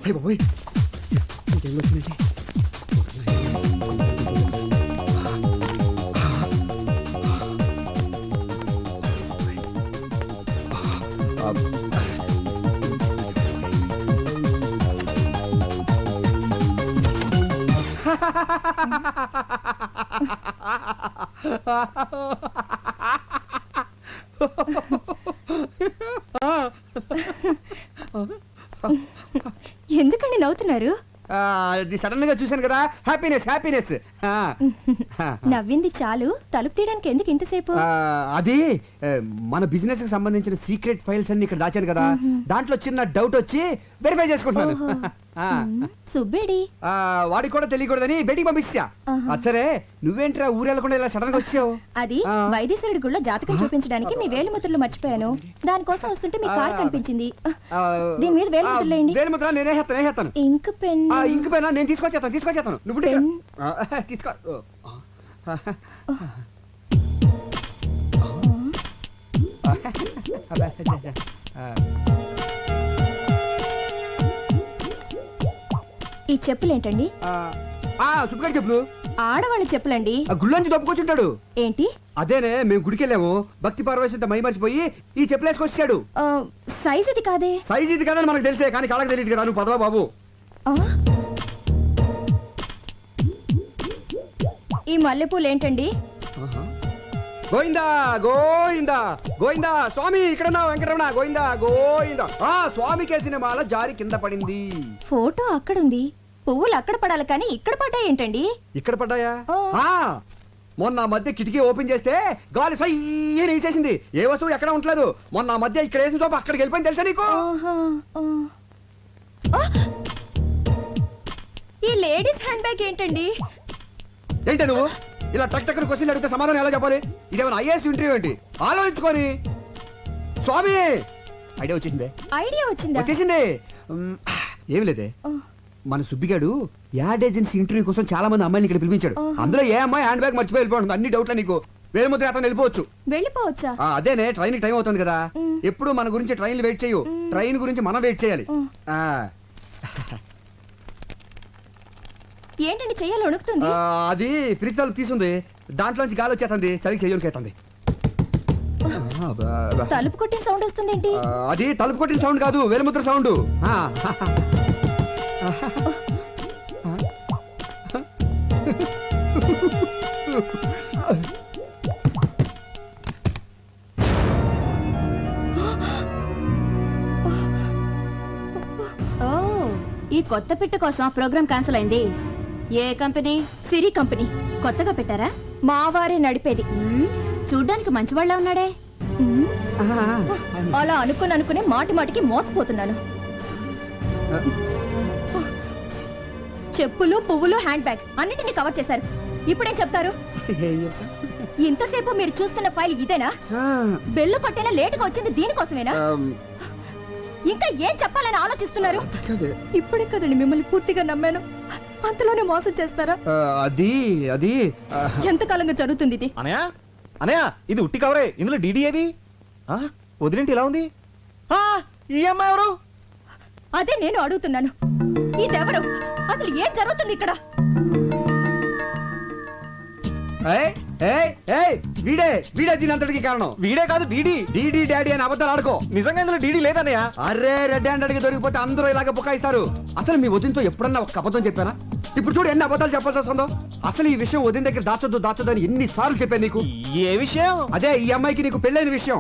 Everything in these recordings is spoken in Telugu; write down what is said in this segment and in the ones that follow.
అయ్య బాబోయ్ ఇంకేం వచ్చిందండి ఎందుకండి నవ్వుతున్నారు? సడన్ గా చూశాను కదా, హ్యాపీనెస్ హ్యాపీనెస్. నవ్వింది చాలు, తలుపు తీయడానికి ఎందుకు ఇంతసేపు? అది మన బిజినెస్ కి సంబంధించిన సీక్రెట్ ఫైల్స్ అన్ని ఇక్కడ దాచాను కదా, దాంట్లో చిన్న డౌట్ వచ్చి వెరిఫై చేసుకుంటున్నాను. సుబ్బేడి వాడికి కూడా తెలియకూడదని బయటికి పంపించా. సరే నువ్వేంట్రా ఊరెళ్ళకుండా ఇలా సడన్ గా వచ్చావు? అది వైద్యశ్వరుడి గుళ్ళో జాతకం చూపించడానికి మీ వేలిముద్రలు మర్చిపోయాను. దానికోసం వస్తుంటే మీ కార్ కనిపించింది. దీని మీద వేలిముద్రలు వేయండి. వేలిముద్ర నేనే హేస్తాను. ఇంక్ పెన్ ఇంక పెన్ నేను తీసుకొచ్చేస్తాను. నువ్వు తీసుకో. ఈ చెప్పులు ఏంటండి? సుబ్బగారి చెప్పులు. ఆడవాళ్ళ చెప్పులండి. గుళ్ళోంచి దొప్పుకొచ్చుంటాడు. ఏంటి? అదేనే, మేము గుడికెళ్ళాము, భక్తి పార్వశంతో మై మర్చిపోయి ఈ చెప్పులు వేసుకొచ్చాడు. సైజ్ ఇది కాదే. సైజ్ ఇది కాదని మనకు తెలిసే, కానీ కాళ్ళకి తెలియదు కదా. నువ్వు పదవా బాబు. ఈ మల్లెపూలు ఏంటండి? గోయిందా గోయిందా గోయిందా స్వామి, ఇక్కడ వెంకటరమణ గోయిందా గోయిందా. స్వామి కేసిన మాల జారి కింద పడింది. ఫోటో అక్కడుంది, పువ్వులు అక్కడ పడాలి కానీ ఇక్కడ పడ్డాయి ఏంటండి? ఇక్కడ పడ్డాయా? మొన్న మధ్య కిటికీ ఓపెన్ చేస్తే గాలి సయ్యని వేసేసింది. ఏ వస్తువు ఎక్కడ ఉండలేదు. మొన్న మధ్య ఇక్కడ వేసిన చోప అక్కడికి వెళ్ళిపోయింది, తెలుసా నీకు? ఈ లేడీస్ హ్యాండ్ బ్యాగ్ ఏంటండి? ఏంటి నువ్వు ఇలా టక్ టక్ క్వశ్చన్ అడిగితే సమాధానం ఎలా చెప్పాలి? ఇదేమైనా ఐఏఎస్ ఇంటర్వ్యూ ఏంటి? ఆలోచించుకొని. స్వామి ఐడియా వచ్చేసింది. ఏమి లేదే, మన సుబ్బిగాడు యాడ్ ఏజెన్సీ ఇంటర్వ్యూ కోసం చాలా మంది అమ్మాయిని ఇక్కడ పిలిపించాడు. అందులో ఏ అమ్మాయి హ్యాండ్ బ్యాగ్ మర్చిపోయి వెళ్ళిపోతుంది. అన్ని డౌట్లా నీకు? వేలుముద్ర అతను వెళ్ళిపోవచ్చా? అదేనే, ట్రైన్ టైం అవుతుంది కదా. ఎప్పుడు మన గురించి ట్రైన్లు వెయిట్ చేయు, ట్రైన్ గురించి మనం వెయిట్ చేయాలి. ఏంటండి చెయ్యాలి వణుకుతుంది? అది ఫ్రిడ్జ్ తలుపు తీసుంది, దాంట్లోంచి గాలి వచ్చేస్తుంది, చలికి చెయ్యనికైతుంది. తలుపు కొట్టిన సౌండ్ వస్తుంది ఏంటి? అది తలుపు కొట్టిన సౌండ్ కాదు, వేలుముద్ర సౌండ్. ఈ కొత్త పిట్ట కోసం ప్రోగ్రామ్ క్యాన్సిల్ అయింది. ఏ కంపెనీ? సిరి కంపెనీ. కొత్తగా పెట్టారా? మా వారే నడిపేది. చూడ్డానికి మంచివాళ్ళ ఉన్నాడే. అలా అనుకుని మాటి మాటికి మోసపోతున్నాను. చెప్పులు, పువ్వులు, హ్యాండ్ బ్యాగ్ అన్నిటిని కవర్ చేశారు. ఇప్పుడేం చెప్తారు? ఇంతసేపు మీరు చూస్తున్న ఫైల్ ఇదేనా? బెల్లు కొట్టేనా లేటుగా వచ్చింది దీనికోసమేనా? ఇంకా ఏం చెప్పాలని ఆలోచిస్తున్నారు? ఇప్పుడే కదండి మిమ్మల్ని పూర్తిగా నమ్మాను, అంతలోనే మోసం చేస్తారా? అది అది ఎంతకాలంగా జరుగుతుంది ఇది? అనయా ఇది ఉట్టి కవరే, ఇందులో డీడీ ఏది? వదిలేంటి ఇలా ఉంది? ఈ అమ్మాయి ఎవరు? అదే నేను అడుగుతున్నాను, ఇదెవరు? అసలు ఏం జరుగుతుంది ఇక్కడ? వీడే దీనంతటికి కారణం. వీడే కాదు, డీడీ. డీడీ డాడీ అని అబద్ధాలు ఆడుకో. నిజంగా ఇందులో డీడీ లేదన్నయ్య. అరే రెడ్ హ్యాండ్ అడిగి దొరికిపోతే అందరూ ఇలాగ బుకాయిస్తారు. అసలు మీ వదినతో ఎప్పుడన్నా ఒక అబద్ధం చెప్పానా? ఇప్పుడు చూడు ఎన్ని అబద్ధాలు చెప్పాల్సి వస్తుందో. అసలు ఈ విషయం వదిన దగ్గర దాచొద్దు అని ఎన్నిసార్లు చెప్పాను నీకు. ఏ విషయం? అదే ఈ అమ్మాయికి నీకు పెళ్ళైన విషయం.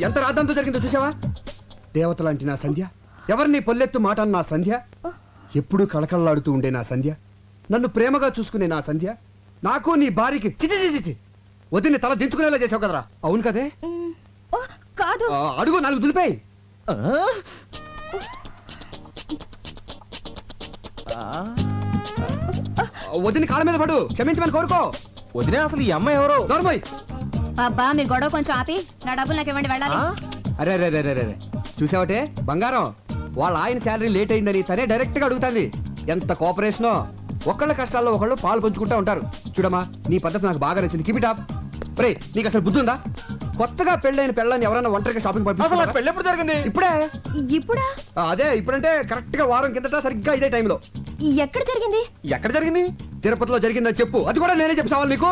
ఎంత రాద్దంతో జరిగిందో చూసావా? దేవతలాంటి నా సంధ్య, ఎవరిని పొల్లెత్తు మాట నా సంధ్య, ఎప్పుడూ కళకళలాడుతూ ఉండే నా సంధ్య, నన్ను ప్రేమగా చూసుకునే నా సంధ్య, నాకు నీ భార్యకి చిచి వదిని తల దించుకునేలా చేసావు కదరా. అవును కదే? కాదు. అడుగు, నాలుగు దులిపాయి. వదిని కాళ్ళ మీద పడు, క్షమించమని కోరుకో. వదినే అసలు ఈ అమ్మాయి ఎవరు? దొరబాయ్. అబ్బా మీ గొడవ కొంచెం ఆపి నా డబ్బులు నాకు ఇవ్వండి, వెళ్ళాలి. అరే రే రే రే చూసావటే బంగారం, వాళ్ళ ఆయన శాలరీ లేట్ అయిందని తనే డైరెక్ట్ గా అడుగుతాంది. ఎంత కోఆపరేషనో. ఒకళ్ళ కష్టాల్లో ఒకళ్ళు పాలు పంచుకుంటా ఉంటారు. చూడమ్మా, నీ పద్ధతి నాకు బాగా నచ్చింది. Keep it up. రే, నీకు అసలు బుద్ధి ఉందా? కొత్తగా పెళ్ళైన పెళ్ళని ఎవరైనా ఒంటరిగా షాపింగ్ అసలు నాకు పెళ్ళి ఎప్పుడు జరిగింది? ఇప్పుడే. ఇప్పుడా? అదే ఇప్పుడంటే కరెక్ట్ గా వారం కిందట సరిగ్గా ఇదే టైంలో. ఎక్కడ జరిగింది? ఎక్కడ జరిగింది? తిరుపతిలో జరిగిందని చెప్పు. అది కూడా నేనే చెప్పావాలి నీకు.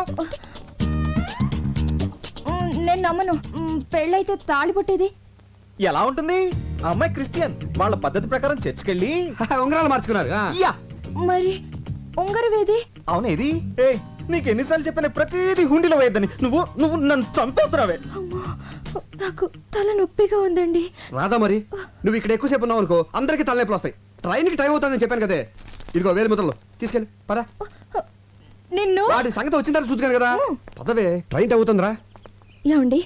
నేను నమ్మను. పెళ్ళైతే తాళి పుట్టేది. ఎలా ఉంటుంది? ఆ అమ్మాయి క్రిస్టియన్, వాళ్ళ పద్ధతి ప్రకారం చర్చికెళ్ళి ఉంగరాలు మార్చుకున్నారు. యా. మరి ఉంగరవేది? అవునేది? ఏ, నీకు ఎన్నిసార్లు చెప్పిన ప్రతిదీ హుండీలో వేయద్దని. నువ్వు నువ్వు నన్ను చంపేస్తున్నావే. అమ్మో, నాకు తల నొప్పిగా ఉందండి. రాదా మరి? నువ్వు ఇక్కడ ఎక్కువసేపు ఉన్నావు అనుకో, అందరికి తలనొప్పులు వస్తాయి. ట్రైన్ కి టైం అవుతుందని చెప్పాను కదే. ఇదిగో 1000 ముద్రలు తీసుకెళ్ళి పదా. నిన్ను వాడి సంగతి వచ్చిన తర్వాత చూద్దాను కదా. పదవే, ట్రైన్ టైం అవుతుందిరా. ఏమండి,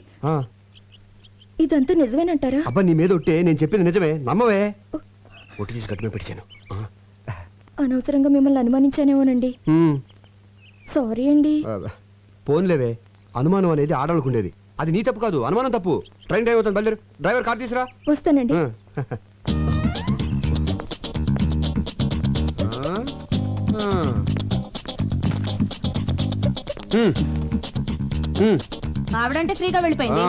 ఇదంతా నిజమేనంటారా? అబ్బా, నీ మీద ఒట్టే, నేను చెప్పింది నిజమే, నమ్మవే. ఒట్టి తీసి గట్టు మీద పెట్టాను. అనవసరంగా మిమ్మల్ని అనుమానించానేమోనండి. సారీ అండి. పోన్లేవే, అనుమానం అనేది ఆడవాళ్ళకు ఉండేది. అది నీ తప్పు కాదు, అనుమానం తప్పు. ట్రైన్ టైం అవుతుంది, బయలుదేరు. డ్రైవర్ కార్ తీసురా. వస్తానండి. ఆవిడంటే ఫ్రీగా వెళ్ళిపోయింది.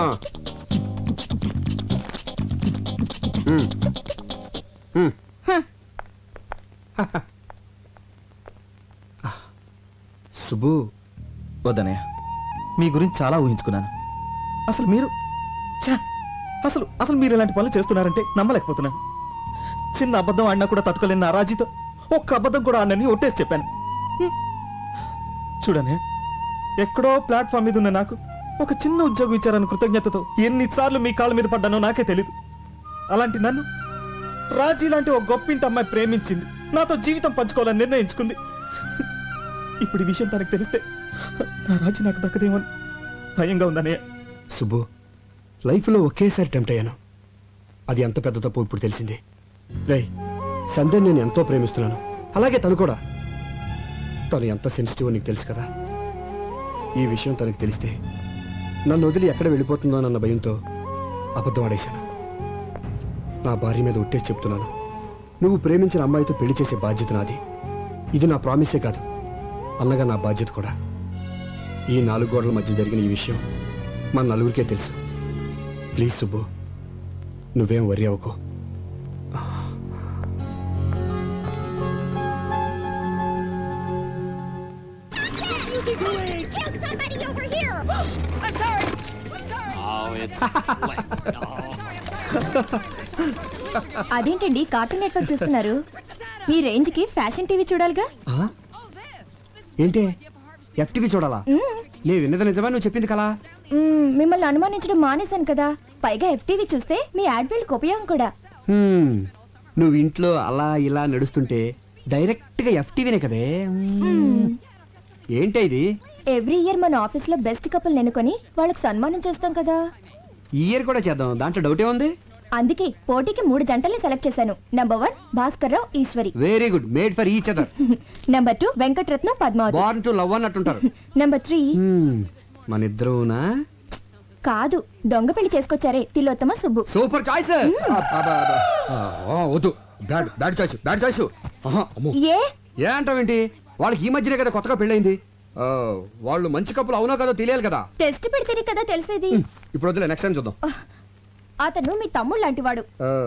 సుబ్బు, వద్దనయ్య, మీ గురించి చాలా ఊహించుకున్నాను. అసలు మీరు ఛ! అసలు అసలు మీరు ఇలాంటి పనులు చేస్తున్నారంటే నమ్మలేకపోతున్నాను. చిన్న అబద్ధం ఆడినా కూడా తట్టుకోలేని నా రాజీతో ఒక్క అబద్ధం కూడా ఆడనని ఒట్టేసి చెప్పాను. చూడనే, ఎక్కడో ప్లాట్ఫామ్ మీద ఉన్న నాకు ఒక చిన్న ఉద్యోగం ఇచ్చారని కృతజ్ఞతతో ఎన్నిసార్లు మీ కాళ్ళ మీద పడ్డానో నాకే తెలీదు. అలాంటి నన్ను రాజీ లాంటి ఒక గొప్పింటి అమ్మాయి ప్రేమించింది, నాతో జీవితం పంచుకోవాలని నిర్ణయించుకుంది. ఇప్పుడు ఈ విషయం తనకు తెలిస్తే నా రాజీ నాకు దక్కదేమని భయంగా ఉందనే. సుబ్బు, లైఫ్లో ఒకేసారి టెంప్ట్ అయ్యాను. అది ఎంత పెద్ద తప్పు ఇప్పుడు తెలిసింది. రే, సంధ్యని నేను ఎంతో ప్రేమిస్తున్నాను, అలాగే తను కూడా. తను ఎంత సెన్సిటివ్ నీకు తెలుసు కదా. ఈ విషయం తనకు తెలిస్తే నన్ను వదిలి ఎక్కడ వెళ్ళిపోతుందో అన్న భయంతో అబద్ధం ఆడేశాను. నా భార్య మీద ఒట్టేసి చెప్తున్నాను, నువ్వు ప్రేమించిన అమ్మాయితో పెళ్లి చేసే బాధ్యత నాది. ఇది నా ప్రామిసే కాదు, అన్నగా నా బాధ్యత కూడా. ఈ 4 గోడల మధ్య జరిగిన ఈ విషయం మన నలుగురికే తెలుసు. ప్లీజ్ సుబ్బు, నువ్వేం వరి అవ్వకు. అదేంటండి, కార్టూన్ నెట్వర్క్ చూస్తున్నారు? మీ రేంజ్ కి ఫ్యాషన్ టీవీ చూడాలిగా. ఏంటి, ఎఫ్టీవీ చూడాలా? నేను విన్నది నిజమా, నువ్వు చెప్పింది కలా? మిమ్మల్ని అనుమానించడం మానేశాను కదా, పైగా ఎఫ్టీవీ చూస్తే మీ యాడ్వెల్కి ఉపయోగం కూడా. నువ్వు ఇంట్లో అలా ఇలా నడుస్తుంటే డైరెక్ట్ గా ఎఫ్టీవీనే కదే. ఏంటి ఇది? ఎవ్రీ ఇయర్ మన ఆఫీస్ లో బెస్ట్ కపుల్ ఎన్నుకొని వాళ్ళకి సన్మానం చేస్తాం కదా. ఈ ఇయర్ కూడా చేద్దాం, దాంట్లో డౌటే ఉంది. అందుకే పోటీకి 3 జంటల్ని సెలెక్ట్ చేశాను. Number 1 Bhaskar Rao Eshwari. Very good, made for each other. Number 2 Venkataratnam Padmavathi. Born to love అన్నట్టుంటారు. నంబర్ 3 మన ఇద్దరునా? కాదు, దొంగ పెళ్లి చేసుకొచ్చారే, తిలోత్తమ సుబ్బు. Super choice. వద్దు, bad bad choice, bad choice. ఏ ఏ అంటావేంటి? వాళ్ళకి ఈ మధ్యనే కదా కొత్తగా పెళ్ళైంది. వాళ్ళు మంచి కప్పులు అవునో కదో తెలియాలి కదా. టెస్ట్ పెడితేనే కదా తెలిసేది. ఇప్పుడు వద్దులే, నెక్స్ట్ టైం చూద్దాం. అతను మీ తమ్ముడు లాంటి వాడు.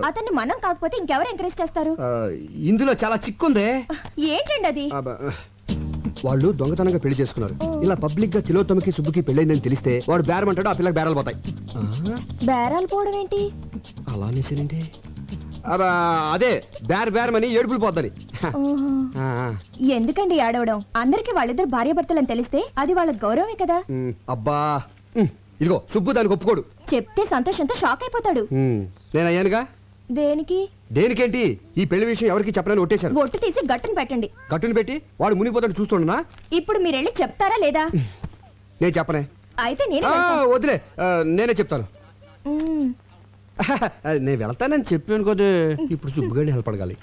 అతన్ని మనం కాకపోతే ఇంకెవరు ఎంకరేజ్ చేస్తారు? ఇందులో చాలా చిక్కుందే. ఏంటండి అది? వాళ్ళు దొంగతనంగా పెళ్లి చేసుకున్నారు. ఇలా పబ్లిక్ గా తిలోత్తమకి సుబ్బుకి పెళ్ళైందని తెలిస్తే వాడు బేరం అంటాడు, ఆ పిల్లకి బేరాలు పోతాయి. బేరాలు పోవడం ఏంటి? అలా అనేసానండి. అదే బేరమని ఏడుపులు పోద్దని. ఎందుకండి ఆడవడం? అందరికి వాళ్ళిద్దరు భార్యాభర్తలని తెలిస్తే అది వాళ్ళ గౌరవమే కదా. అబ్బా, ఇదిగో సుబ్బు దానికి ఒప్పుకోడు. చెప్తే సంతోషంతో షాక్ అయిపోతాడు. నేను అయ్యానుగా. దేనికి? దేనికేంటి, ఈ పెళ్లి విషయం ఎవరికి చెప్పనని ఒట్టేశాను. ఒట్టు తీసి గట్టును పెట్టండి. గట్టును పెట్టి వాడు మునిగిపోతాడు చూస్తుండనా? ఇప్పుడు మీరెళ్ళి చెప్తారా లేదా? నేను చెప్పనే. అయితే నేను వదిలే, నేనే చెప్తాను. నేను వెళ్తానని చెప్పాను కదా. ఇప్పుడు సుబ్బుగాడిని హెల్ప్ అడగాలి.